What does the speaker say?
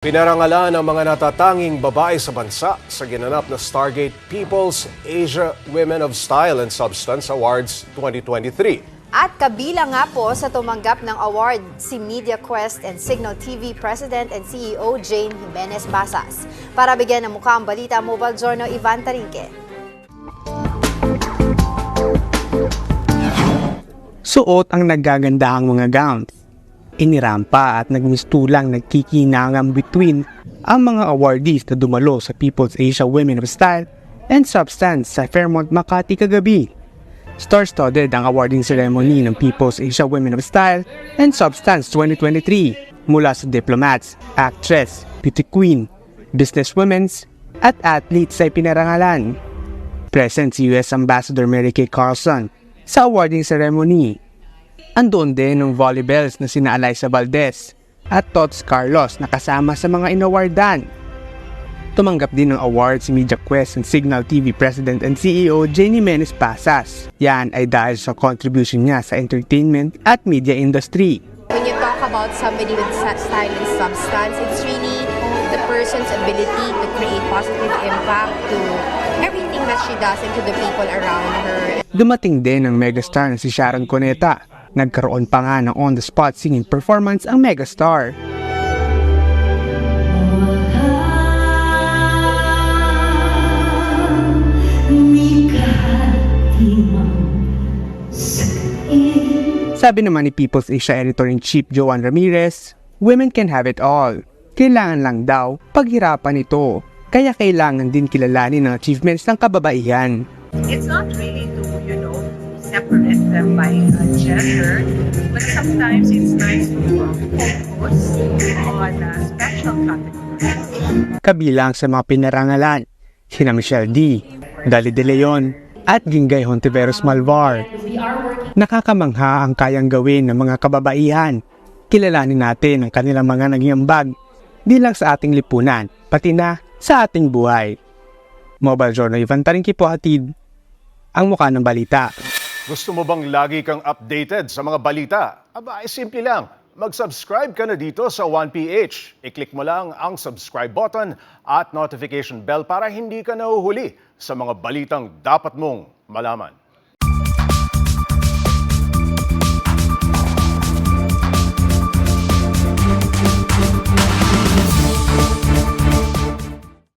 Pinarangalan ang mga natatanging babae sa bansa sa ginanap na Stargate People's Asia Women of Style and Substance Awards 2023. At kabilang nga po sa tumanggap ng award si MediaQuest and Signal TV President and CEO Jane Jimenez Basas. Para bigyan ng mukha ang balita, Mobile Journal Ivan Tarinque. Suot ang naggagandahang mga gowns. Inirampa at nagmistulang nagkikinangang between ang mga awardees na dumalo sa People's Asia Women of Style and Substance sa Fairmont, Makati kagabi. Star-studded ang awarding ceremony ng People's Asia Women of Style and Substance 2023 mula sa diplomats, actress, beauty queen, businesswomen at athletes ay pinarangalan. Present si US Ambassador Mary Kay Carlson sa awarding ceremony. Andoon din ng volleyballs na sina Alyssa Valdez at Tots Carlos na kasama sa mga inawardan. Tumanggap din ng award si MediaQuest and Signal TV President and CEO Jane Jimenez Basas. Yan ay dahil sa contribution niya sa entertainment at media industry. When you talk about somebody with style and substance, it's really the person's ability to create positive impact to everything that she does and to the people around her. Dumating din ang megastar na si Sharon Cuneta. Nagkaroon pa nga ng on-the-spot singing performance ang megastar. Sabi naman ni People's Asia Editor-in-Chief Joan Ramirez, women can have it all. Kailangan lang daw paghirapan ito. Kaya kailangan din kilalanin ang achievements ng kababaihan. It's not really to, separate them by gender, but sometimes it's nice to focus on special categories. Kabilang sa mga pinarangalan, sina Michelle D., Dali De Leon, at Gingay Hontiveros Malvar. Nakakamangha ang kayang gawin ng mga kababaihan. Kilalanin natin ang kanilang mga naging ambag, di lang sa ating lipunan, pati na sa ating buhay. Mobile Journal Ivan Tarinque po hatid ang mukha ng balita. Gusto mo bang lagi kang updated sa mga balita? Aba, ay simple lang. Mag-subscribe ka na dito sa 1PH. I-click mo lang ang subscribe button at notification bell para hindi ka nahuhuli sa mga balitang dapat mong malaman.